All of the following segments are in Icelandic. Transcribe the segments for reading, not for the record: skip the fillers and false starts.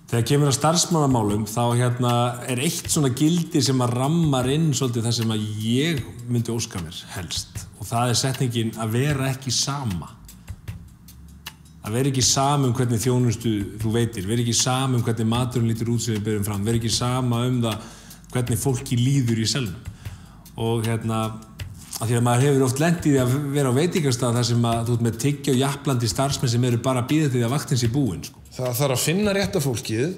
Þegar kemur að starfsmannamálum þá eitt svona gildi sem að rammar inn svolítið það sem að ég myndi óska mér helst og það setningin að vera ekki sama. Að vera ekki sama hvernig þjónustu þú veitir, vera ekki sama hvernig maturinn lítur út sem við berum fram, vera ekki sama það hvernig fólki líður í selnum. Og af því að maður hefur oft lent í því að vera á veitingastað þar sem að þú ert með tyggja og japplandi starfsmenn sem eru bara að bíða til því að vaktinn sé búinn. Sko. Það þarf að finna rétta fólkið,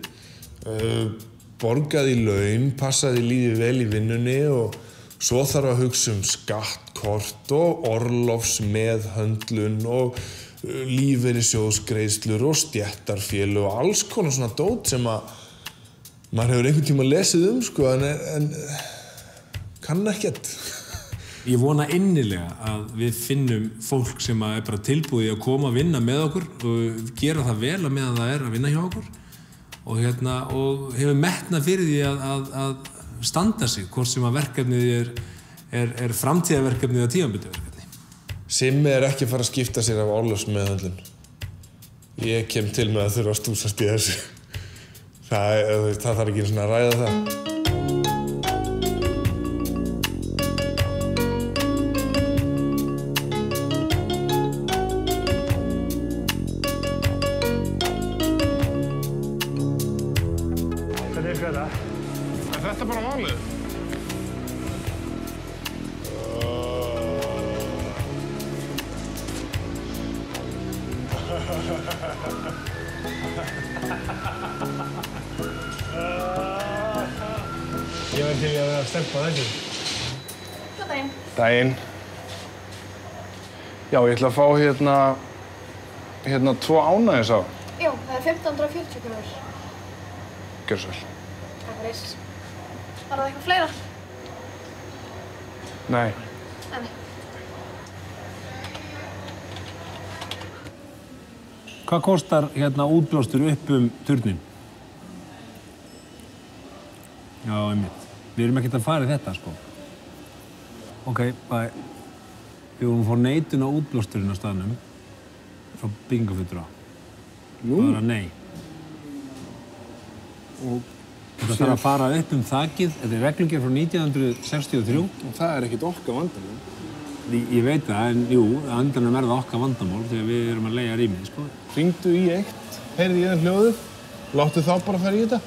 borga því laun, passa því líði vel í vinnunni og svo þarf að hugsa skattkort og orlofsmeðhöndlun og lífeyrissjóðsgreiðslur og stéttarfélög og alls konar svona dót sem að maður hefur einhvern tíma lesið sko, en kann ekkert. Ég vona innilega að við finnum fólk sem er bara tilbúið að koma að vinna með okkur og gera það vel að meðan það að vinna hjá okkur og hefur metnað fyrir því að standa sig hvort sem að verkefnið er framtíðarverkefnið eða tímabundið. Simmi ekki að fara að skipta sér af orlofsmeðhöndlun. Ég kem til með að þurfa að stúsast í þessu. Það þarf ekki einu sinni að ræða það. Þetta bara málið? Ég verð til í að vera að stelpa þessu. Góðan daginn. Daginn. Já, ég ætla að fá hérna 2 ánægis á. Já, það 1540 krónur. Gjörðu svo vel. Takk fyrir. Var það eitthvað fleira? Nei. Nei. Hvað kostar útblástur upp turnin? Já, einmitt. Við erum ekkert að fara í þetta, sko. Ok, bye. Við vorum að fá neitun á útblásturinn á staðnum frá byggingafulltrúa. Það var nei. Og þetta þarf að fara upp þakið. Þetta er reglugerð frá 1963. Og það ekkert okkar vandamál. Ég veit það, en jú, andanum það okkar vandamál þegar við erum að leigja rýmið, sko. Hringdu í eitt, heyrði ég hljóðið, láttu þá bara fara í þetta.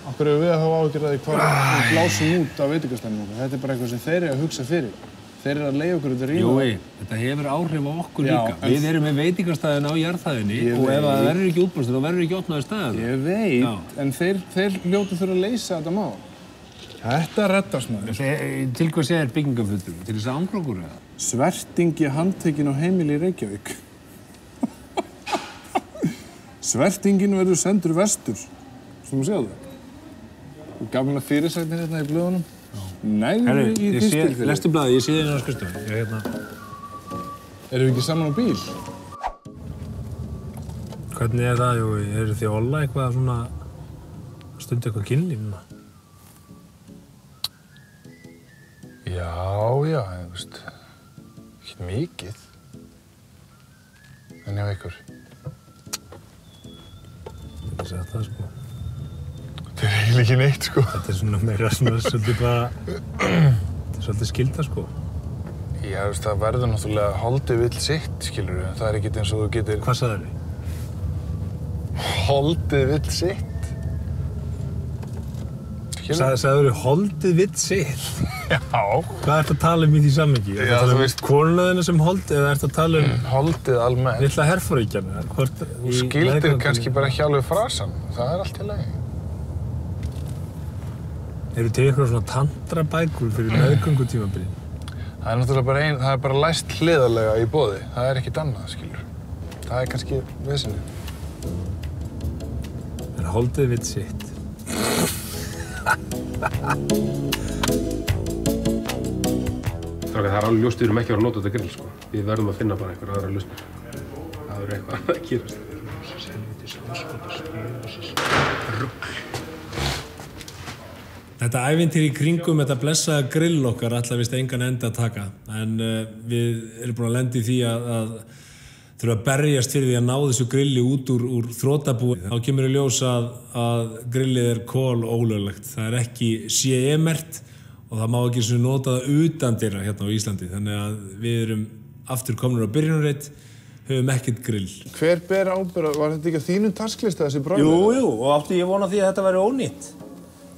Af hverju við að hafa áhyggjur af því hvað við blásum út á veitingastæðinu okkar. Þetta er bara eitthvað sem þeir að hugsa fyrir. Þeir að leigja okkur þetta rýma. Jói, þetta hefur áhrif á okkur líka. Við erum með veitingastæðin á jarðhæðinni og ef það verður ekki útblástur, þá verður ekki opnaður staðar. Ég veit, en þeir hljótu þurfa að leysa þetta mál. Þetta reddast maður. Til hvað segir byggingafulltrúi? Til þess að angra okkur eða? Svertingi handtekinn á heimili í Reykjavík. Svertingin verður sendur vestur. Svo má sjá það. Og gamla fyrirsagnir hérna í blöðunum. Nægri í þýstilfyrir. Lestu blaðið, ég sé þið á skrifstofunni. Erum við ekki saman á bíl? Hvernig það, Jói? Eru þið að olla eitthvað svona stundu eitthvað kynlíf núna? Já, ég veist, ekki mikið. En hjá ykkur? Ég hef sagt það, sko. Þetta er eiginlega ekki neitt, sko. Þetta er svona meira svona svolítið bara... Þetta er svolítið skylda, sko. Já, þú veist, það verður náttúrulega holdið vill sitt, skilurðu, en það ekkert eins og þú getur... Hvað sagðirðu? Holdið vill sitt. Sagðirðu holdið vill sitt? Já. Hvað ertu að tala í því samhengi? Já, þú veist... Konuna þína sem hold eða ertu að tala holdið almennt. Litla herforingjann? Þú skildir kannski bara ekki alveg frasan. Það er allt í lagi. Eru til eitthvað svona tantrabækur fyrir meðgöngutímabilin? Það er náttúrulega það er bara læst hliðarlega í boði. Það er ekkert annað, skilur. Það er kannski vesenið. En holdið vill sitt. Það er alveg ljóst, við erum ekki að nota þetta grill, sko. Við verðum að finna bara einhverja aðra lausnir. Það verður eitthvað að gerast. Þetta ævintýri í kringum, þetta blessaða grill okkar ætla vist engan enda að taka. En við erum búin að lenda í því að þurfa að berjast fyrir því að ná þessu grilli út úr þrotabúi. Þá kemur í ljós að grillið kolólöglegt. Það ekki CE-merkt og það má ekki svona nota það utandyra hérna á Íslandi. Þannig að við erum aftur komnir á byrjunarreit, höfum ekkert grill. Hver ber ábyrgð? Var þetta ekki á þínum tasklista þessi bráðlega? Jú, og átti ég vona því að þetta væri ónýtt.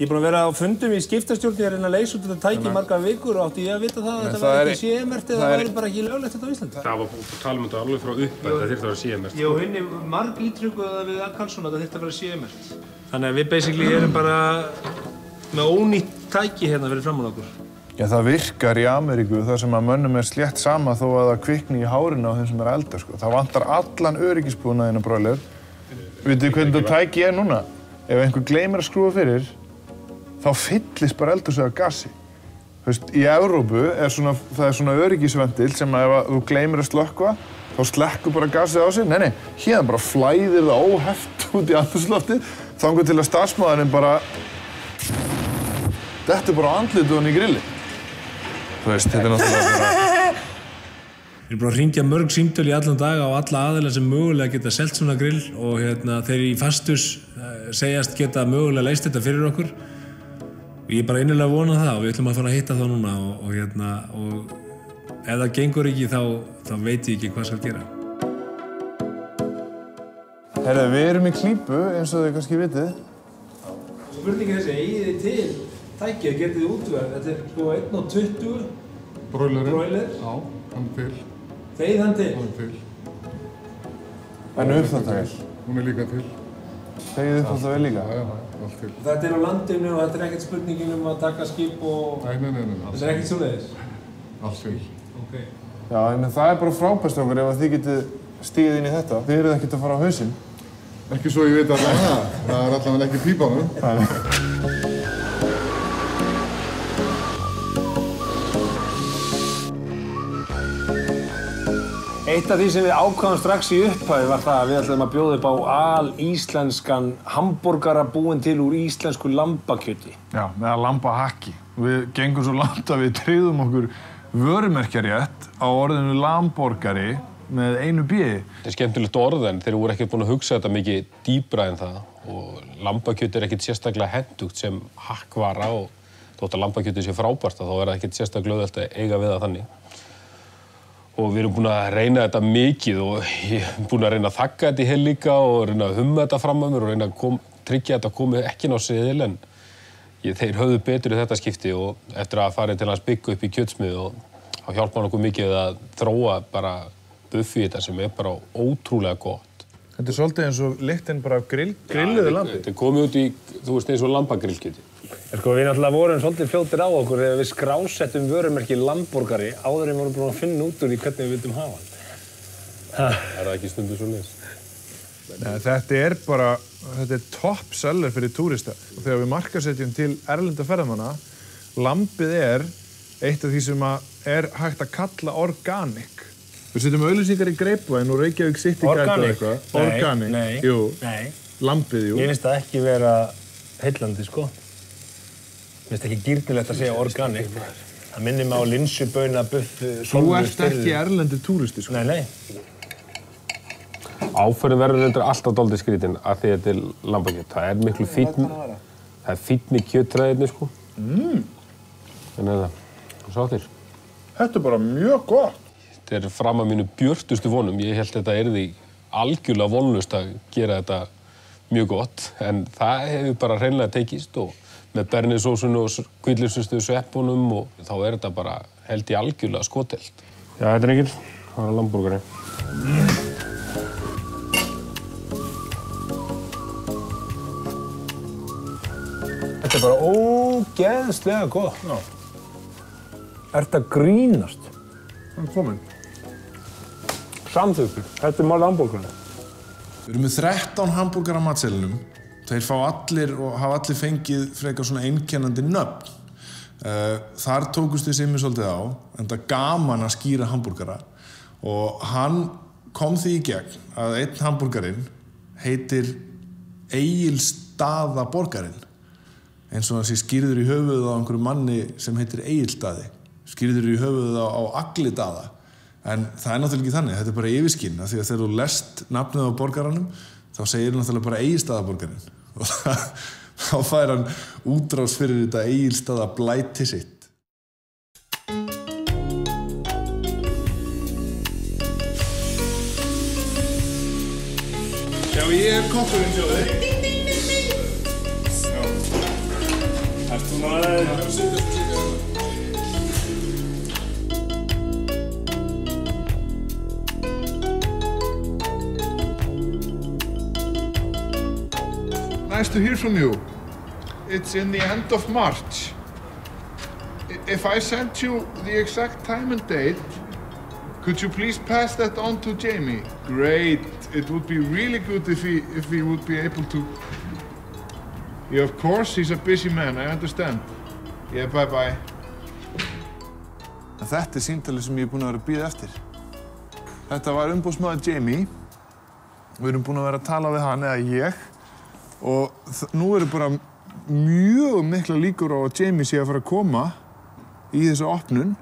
Ég búinn að vera á fundum í skiptastjórn að reyna að leysa út þetta tæki margar vikur og átti ég að vita það að þetta væri ekki CE-merkt eða það væri bara ekki löglegt þetta á Íslandi. Það var talum þetta alveg frá upp að það þyrfti að vera CE-merkt. Ég og henni marg ítrykkuðu það við Karlsson að það þyrfti að vera CE-merkt. Þannig að við basically erum bara með ónýtt tæki hérna fyrir framan okkur. Já, það virkar í Ameríku þar sem að mönnum slétt sama þó að það kvikni í hárinu á þeim sem elda, sko. Það vantar allan öryggisbúnaðinn á broiler. Vitið þið hvernig þetta tæki núna? Ef einhver gleymir að skrúfa fyrir, þá fyllist bara eldhúsið af gasi. Þú veist, í Evrópu það er svona öryggisventil sem að ef þú gleymir að slökkva, þá slekkur bara gasið á sig. Nei, hérna bara flæðir það óheft út í andrúmsloftið, þangað til að starfsmaðurinn bara dettur bara á andlitið ofan í grilli. Þú veist, þetta er náttúrulega bara... Við erum búin að hringja mörg símtöl í allan dag á alla aðila sem mögulega geta selt svona grill og þeir í Fastus segjast geta mögulega leyst þetta fyrir okkur. Ég er bara innilega að vona það og við ætlum að fara að hitta þá núna og ef það gengur ekki þá veit ég ekki hvað skal gera. Herðu, við erum í klípu eins og þið kannski vitið. Spurningin þessi, eigið þið til tækið, getið þið útverð? Þetta er sko 1.20 broiler. Já, hann er til. Þeir hann til? Hann er til. En uppþvottavél? Hún er líka til. Þegið uppþvottavél líka? Já, allt til. Þetta er á landinu og þetta er ekkert spurningin um að taka skip og... Nei. Þetta er ekkert svoleiðis? Allt til. Ok. Já, en það er bara frábært okkur ef þið getið stigið inn í þetta. Þið eruð ekkert að fara á hausinn. Ekki svo ég veit allavega það. Það er allavega ekki pípanum. Eitt af því sem við ákváðum strax í upphafi var það að við ætlum að bjóða upp á alíslenskan hamborgara búinn til úr íslensku lambakjöti. Já, með lambahakki. Við gengum svo langt að við tryggðum okkur vörumerkjarétt á orðinu lamborgari með einu B-i. Þetta er skemmtilegt orð en þeir voru ekkert búin að hugsa þetta mikið dýpra en það og lambakjöt er ekkert sérstaklega hentugt sem hakkvara og þótt að lambakjöti sé frábært þá er það ekkert sérstaklega auðvelt að eiga við það þannig. Og við erum búin að reyna þetta mikið og ég er búin að reyna að þakka þetta í hel líka og reyna að humma þetta fram að mér og reyna að tryggja þetta komi ekki ná seðil en þeir höfðu betur í þetta skipti og eftir að fara til hans byggja upp í kjötsmið og þá hjálpa hann okkur mikið að þróa bara buffi þetta sem er bara ótrúlega gott. Þetta er svolítið eins og lyktin bara af grilluðu lambi. Þetta er komið út í, þú veist, eins og lambagrillkjöti. Sko, við náttúrulega vorum svolítið fljótir á okkur þegar við skrásettum vörumerki Lamborgari áður en vorum búin að finna út úr því hvernig við vildum hafa hann. Er það ekki stundu svoleiðis? Nei, þetta er topp seller fyrir túrista. Og þegar við markaðsetjum til erlenda ferðamanna, lambið er eitt af því sem er hægt að kalla organic. Við setjum auglýsingar í Greipvæn og Reykjavík City Guide og eitthvað. Organic? Nei. Jú. Nei. Lambið, jú. Ég finnst það ekki vera heillandi, sko. Mér finnst ekki gírnilegt að segja organic. Það minnir mig á linsubauna, buff, Þú ert ekki erlendur túristi, sko. Nei. Áferðin verður reyndar alltaf dálítið skrítin að því þetta er lambakjöt. Það er miklu fínn, það er fínni kjötræðinni, sko. Þannig að það, sá þér. Þetta er bara mjög gott. Þetta er fram að mínu björtustu vonum. Ég held þetta yrði algjörlega vonlaust að gera þetta mjög gott. En það hefur bara hreinlega tekist og með bernisósunni og hvítleifsstuðu sveppunum og þá er þetta bara held í algjörlega skotelt. Já, þetta er ekkert. Það er lamborgari. Þetta er bara ógeðslega gott. Já. Ertu að grínast? Hann er kominn. Samþykkur. Þetta er mál hamborgarna. Við erum með 13 hamborgara á matseðlinum. Þeir fá allir og hafa allir fengið frekar svona einkennandi nöfn. Þar tókust við Simmi svolítið á, en það gaman að skýra hamborgara. Og hann kom því í gegn að einn hamborgarinn heitir Egilsstaðaborgarinn. Eins og það sé skýrður í höfuðið á einhverju manni sem heitir Egilsstaði. Skýrður í höfuðið á Aglidaða. En það náttúrulega ekki þannig, þetta bara yfirskinn, af því að þegar þú lest nafnið á borgaranum, þá segir náttúrulega bara Egilsstaðaborgarinn. Og þá fær hann útrás fyrir þetta Egilsstaðablæti sitt. Já, ég koppurinn sjóði. Já. Ert þú náður? Nice to hear from you. It's in the end of March. If I sent you the exact time and date, could you please pass that on to Jamie? Great. It would be really good if he would be able to. Yeah, of course, he's a busy man, I understand. Yeah, bye-bye. Þetta símtalið sem ég búinn að vera að bíða eftir. Þetta var umboðsmaður Jamie. Við erum búin að vera að tala við hann, eða ég. Og nú eru bara mjög mikla líkur á að Jamie sé að fara að koma í þessa opnun.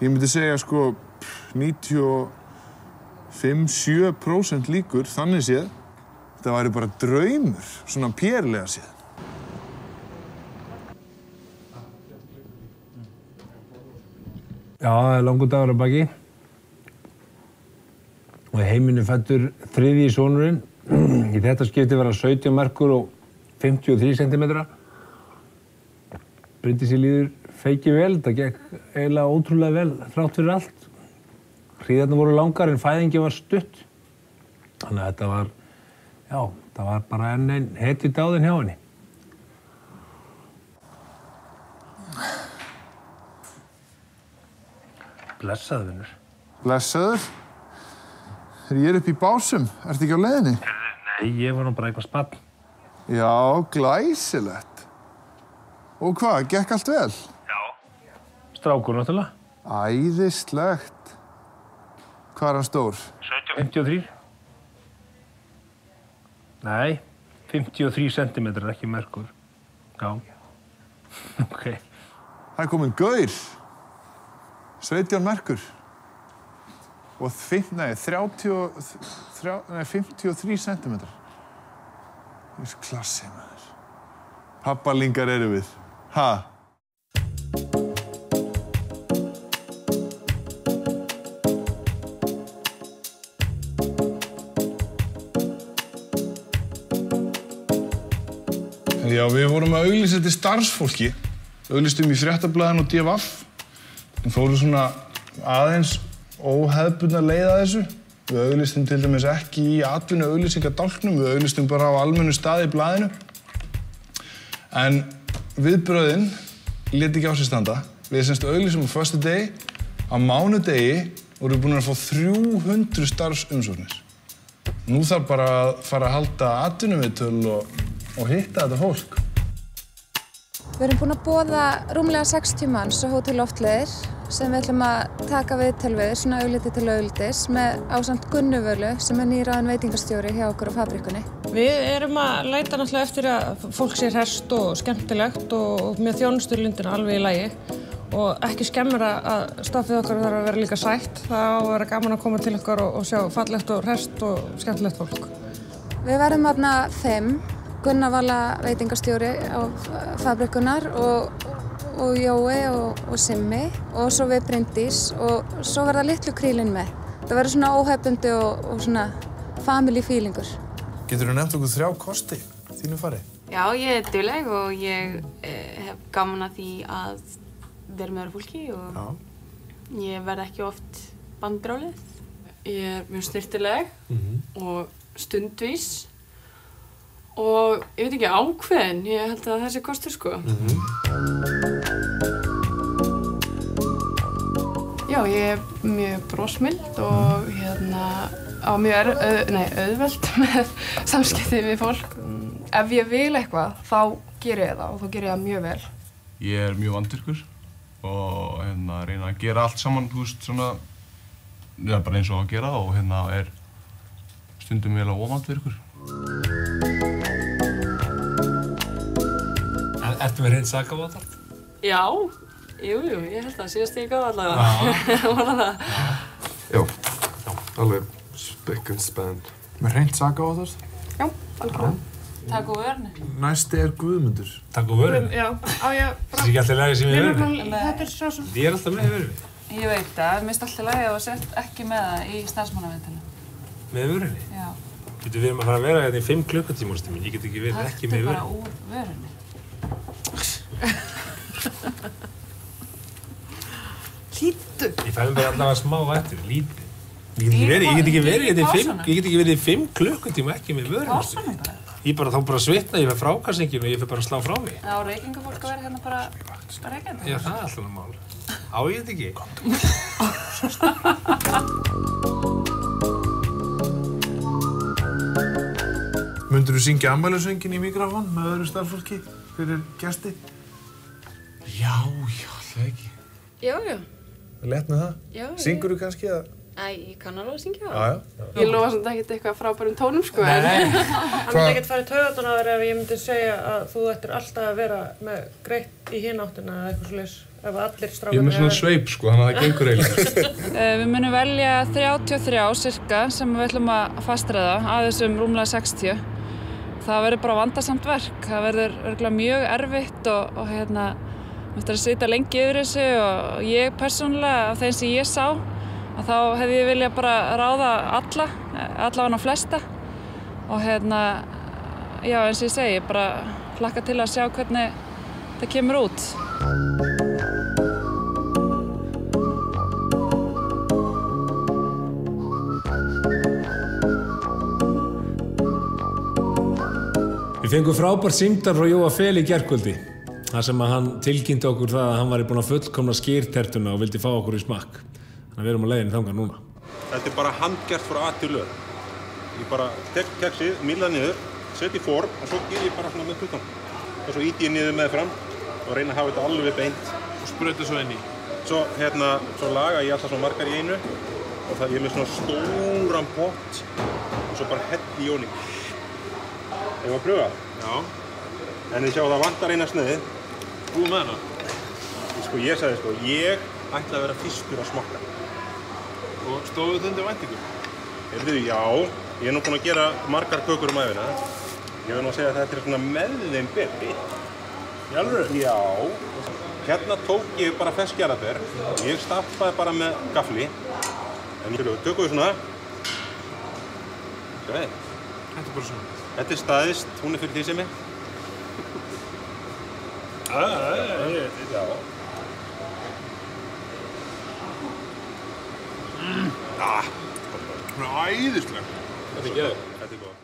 Ég myndi segja sko 95–7% líkur, þannig séð. Þetta væri bara draumur, svona pérlega séð. Já, það er langur dagur að baki. Og heiminn fæddur þriðji sonurinn. Í þetta skipti var hann 17 merkur og 53 centimetra. Bryndísi líður feiki vel, það gekk eiginlega ótrúlega vel þrátt fyrir allt. Hríðarnar voru langar en fæðingi var stutt. Þannig að þetta var, já, það var bara enn einn hetjudáðin hjá henni. Blessaður, vinnur. Blessaður? Ég upp í básum. Ertu ekki á leiðinni? Nei, ég var nú bara eitthvað spann. Já, glæsilegt. Og hvað, gekk allt vel? Já. Strákur, náttúrulega. Æðislegt. Hvað er hann stór? 17,53. Nei, 53 centimetrar, ekki merkur. Já. Ok. Það er kominn gaur. 17 merkur. Og 53 centimetrar. Það er svo klassi, maður. Pappalingar eru við. Ha? Já, við vorum að auglýsa til starfsfólki. Auglýstum í Fréttablaðinu og DFF. Við fórum svona aðeins óhefðbundna leið að þessu. Við auglýstum til dæmis ekki í atvinnuauglýsingadálknum, við auglýstum bara á almennu staði í blaðinu. En viðbrögðin lét ekki á sig standa. Við semst auglýsum á föstudegi, á mánudegi vorum við búin að fá 300 starfsumsóknir. Nú þarf bara að fara að halda atvinnuviðtöl og hitta þetta fólk. Við erum búin að boða rúmlega 60 manns á Hótel Loftleiðir sem við ætlum að taka viðtal við, svona augliti til auglitis, með ásamt Gunnu Völu sem er nýráðin veitingastjóri hjá okkur á fabrikkunni. Við erum að leita náttúrulega eftir að fólk sé hresst og skemmtilegt og með þjónusturlundina alveg í lagi. Og ekki skemmur að staffið okkar þarf að vera líka sætt. Það á að vera gaman að koma til okkar og sjá fallegt og hresst og skemmtilegt fólk. Við verðum þarna 5. Gunnar Vala veitingastjóri á fabrikkunnar og Jói og Simmi og svo við Bryndís og svo verða litlu krílin með. Það verður svona óhefbundi og svona family feelingur. Geturðu nefnt okkur 3 kosti þínu fari? Já, ég er dugleg og ég hef gaman að því að vera með öðru fólki og ég verð ekki oft bandbrálið. Ég er mjög snyrtileg og stundvís og ég veit ekki ákveðin, ég held að það sé kostur sko. Já, ég er mjög brosmild og á mjög auðvelt með samskipti við fólk. Ef ég vil eitthvað, þá ger ég það og þá ger ég það mjög vel. Ég er mjög vandvirkur og reyna að gera allt saman, þú veist, svona, bara eins og að gera og er stundum vel og vandvirkur. Ertu með hreint sakavottorð? Já, jú, ég held það. Síðast ég gaf allavega. Var það? Já, alveg spick and span. Með hreint sakavottorð? Já, algjörlega. Takk úr vörni. Næsti Guðmundur. Takk úr vörni? Já, á ég bara... Það ekki alltaf lagi sem ég vörni? Þetta svo sem... Ég alltaf með vörni. Ég veit það, mér finnst alltaf lagi að þú sért ekki með það í starfsmannaviðtali. Með vörni? Já. Við erum að fara að vera hérna í 5 klukkutíma, ástu mín. Ég get ekki verið ekki með vörni. Taktu bara úr vörni. Lítu. Ég fæði bara allavega smá eftir, lítið. Ég get ekki verið í 5 klukkutíma ekki með vörni. Pásanum bara. Ég bara þá bara svitna, ég fer frákastningin og ég fer bara að slá frá mig. Já, reykingafólk að vera hérna bara reykjandi. Já, það er alltaf mál. Á ég þetta ekki? Mundirðu syngja afmælisönginn í mikrofón með öðru starfsfólki fyrir gesti? Já, það ekki. Já. Lett með það? Já. Syngurðu kannski að... Æ, ég kann alveg að syngja það. Já. Ég lofa samt ekkert eitthvað frábærum tónum, sko. Hann myndi ekkert fara í taugarnar á þér ef ég myndi segja að þú ættir alltaf að vera með greitt í hinn áttina eða eitthvað svoleiðis. Ef allir strákarnir... Ég er með svona sveip, sko, þannig að það gengur eiginlega. Við munum velja 33 cirka sem við ætlum að fastræða af þessum rúmlega 60. Það verður bara vandasamt verk. Það verður örugglega mjög erfitt og eftir að sitja lengi yfir þessu og ég persónulega af þeim sem ég sá að þá hefði ég viljað bara ráða allavega flesta og já, eins og ég segi, bara hlakka til að sjá hvernig það kemur út. Við fengum frábært símtal frá Jóa Fel í gærkvöldi. þar sem að hann tilkynnti okkur það að hann væri búinn að fullkomna skýrtertuna og vildi fá okkur í smakk. Þannig að við erum á leiðinni þangað núna. Þetta er bara handgert frá A til Ö. Ég bara tek keksið, mýla niður, set í form og svo gef ég bara svona með puttan. Og svo ýti ég niður með fram og reyna að hafa þetta alveg beint. Og sprauta svo inn í. Svo laga ég alltaf svona margar í einu og það ég er með svona stóran pott og svo bara hell í jóni. Hefur að pröfa? Já. En þið sjá það vantar eina sneiðið. Búið með hana? Ég sagði ég ætla að vera fyrstur að smakka. Og stóðu þið undir væntingum? Heyrðu, já. Ég er nú búinn að gera margar kökur ævina. Ég verð nú að segja að þetta er svona með þeim betri. Í alvöru? Já. Hérna tók ég bara fersk jarðarber. Ég stappaði bara með gafli. En tökum við svona. Sjá þið. Þetta er bara svona. Þetta er staðist, hún er fyrir því sem ég. Já. Hún er æðisleg. Þetta er geðveikt. Þetta er góð.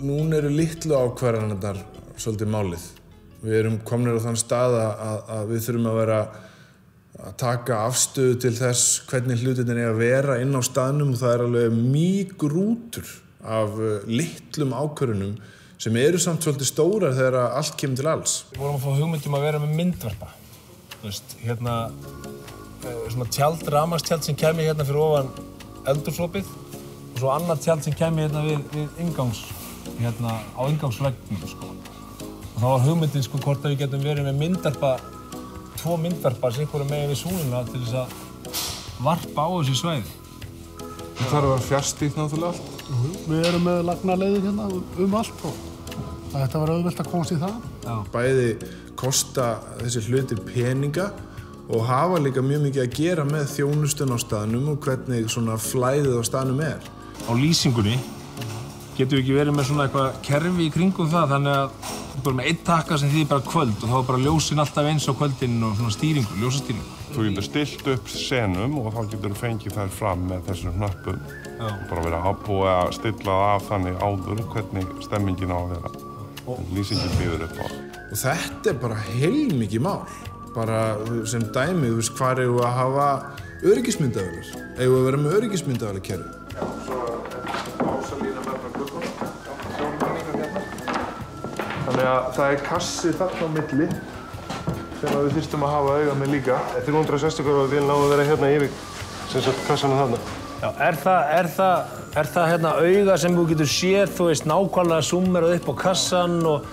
Núna eru litlu ákvarðanirnar svolítið málið. Við erum komnir á þann stað að við þurfum að vera að taka afstöðu til þess hvernig hlutirnir eiga að vera inn á staðnum og það er alveg mígrútur af litlum ákvörðunum sem eru samt svolítið stórar þegar allt kemur til alls. Við vorum að fá hugmyndum að vera með myndvarpa. Þú veist, svona rafmagnstjald sem kæmi hérna fyrir ofan eldhúsopið og svo annað tjald sem kæmi hérna við á inngangsveggnum, sko. Og þá var hugmyndin, hvort að við getum verið með myndvarpa, 2 myndvarpar sem voru megin við súluna til þess að varpa á þessi svæði. Það þarf að vera fjarstýrt náttúrulega allt. Við erum með lagnarleiðir hérna allt og þetta var auðvelt að komast í það. Já. Bæði kosta þessi hlutir peninga og hafa líka mjög mikið að gera með þjónustun á staðnum og hvernig svona flæðið á staðnum er. Á lýsingunni getum við ekki verið með svona eitthvað kerfi í kringum það, þannig að við erum með einn takka sem þýðir bara kvöld og þá er bara ljósin alltaf eins á kvöldinu og svona ljósastýringu. Þú getur stilt upp senum og þá getur þú fengið þær fram með þessum hnöppum. Já. Bara verið að búið að stilla það af þannig áður hvernig stemmingin á að vera. Lýsingin býður upp á. Og þetta er bara heilmikið mál. Bara sem dæmi, þú veist, hvar eigum við að hafa öryggismyndavélar? Eigum við að vera með öryggismyndavélakerfi? Já, svo er básalína með frá gluggunum. Sjónmælingar hérna. Þannig að það kassi þarna á milli sem við þyrstum að hafa auga með líka. 360 og við náum að vera hérna yfir sem sagt kassanum þarna. Já, er það hérna auga sem þú getur séð, þú veist, nákvæmlega summerað upp á kassan og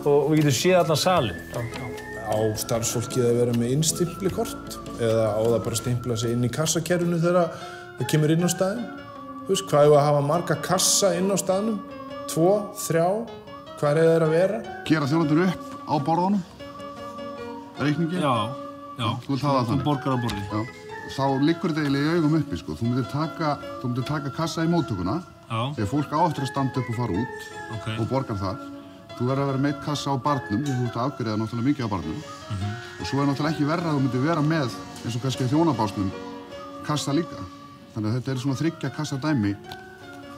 við getum séð allan salinn? Á starfsfólkið að vera með innstimplikort eða á það bara að stimpla sig inn í kassakerfinu þegar það kemur inn á staðinn? Þú veist, hvað er að hafa marga kassa inn á staðnum? 2, 3, hvað er það að vera? Gera þjónarnir upp á borðunum? Reikningi? Já. Þú vilt hafa það þannig? Þú borgar á borði. Já. Þá liggur þetta eiginlega í augum uppi, sko. Þú myndir taka kassa í móttökuna. Já. Þegar fólk á eftir að standa upp og fara út og borgar þar. Þú verður að vera með kassa á barnum, því þú ert að afgreiða náttúrulega mikið á barnum. Og svo er náttúrulega ekki verra að þú myndir vera með, eins og kannski þjónabásnum, kassa líka. Þannig að þetta er svona 3 kassa dæmi.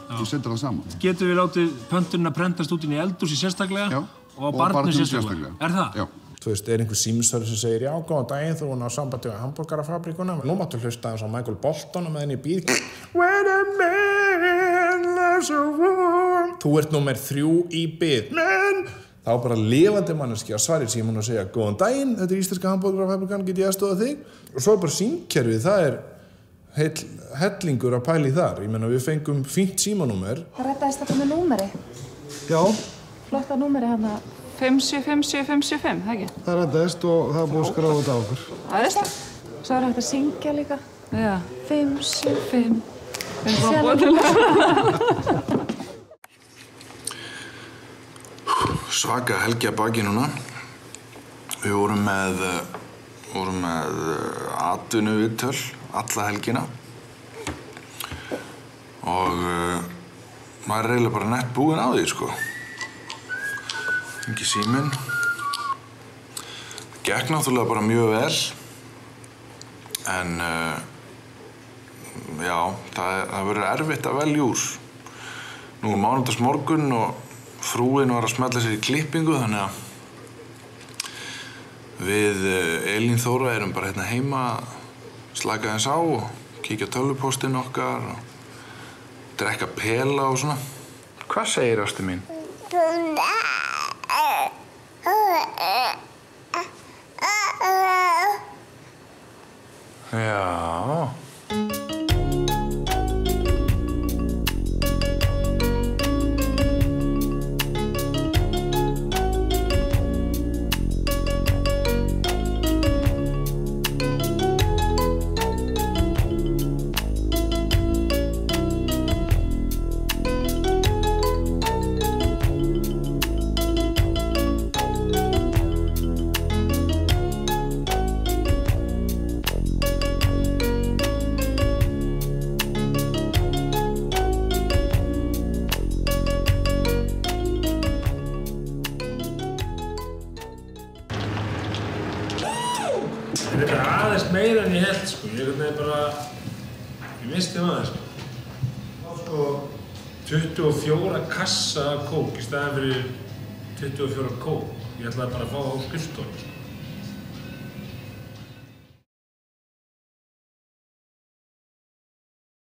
Þú setur það saman. Getum við látið pöntunina prentast út inn í eldhúsi sérstaklega og á barnum sérstaklega? Er það? Já. Þú veist, er einhver símsvari sem segir já, góðan daginn, þú erum á sambandi við hamborgarafabrikuna. Nú máttu hlusta aðeins á Michael Bolton með henni í bíl. When a man loves a woman. Þú ert númer 3 í bíl. Men! Þá bara lifandi manneskja að svari síman og segja góðan daginn, þetta er íslenska hamborgarafabrikan, get ég aðstoða þig? Og svo er bara símkerfið, það er hellingur að pæla í þar. Ég meina, við fengum fínt símanúmer. Það rettaðist þetta með númeri. Já. Flotta númeri hérna. 575755, það ekki? Það rettaðist og það er búið að skráða þetta á okkur. Það er það. Svo er hægt að syngja líka. Já. 575. Við erum bara búið til það. Svaka helgi að baki núna. Við vorum með atvinnuviðtöl alla helgina og maður er eiginlega bara nett búinn á því, sko. Fengi síminn. Það gekk náttúrulega bara mjög vel en já, það verður erfitt að velja úr. Nú er mánudagsmorgun og frúin var að smella sér í klippingu þannig að við Elín Þóra erum bara hérna heima að slaka aðeins á og kíkja tölvupóstinn okkar og drekka pela og svona. Hvað segir ástu mín? Já. Þetta er aðeins meira en ég held, sko. Ég misti maður, sko. 24 kassa af kók í staðinn fyrir 24 kók. Ég ætlaði bara að fá á skrifstofunni, sko.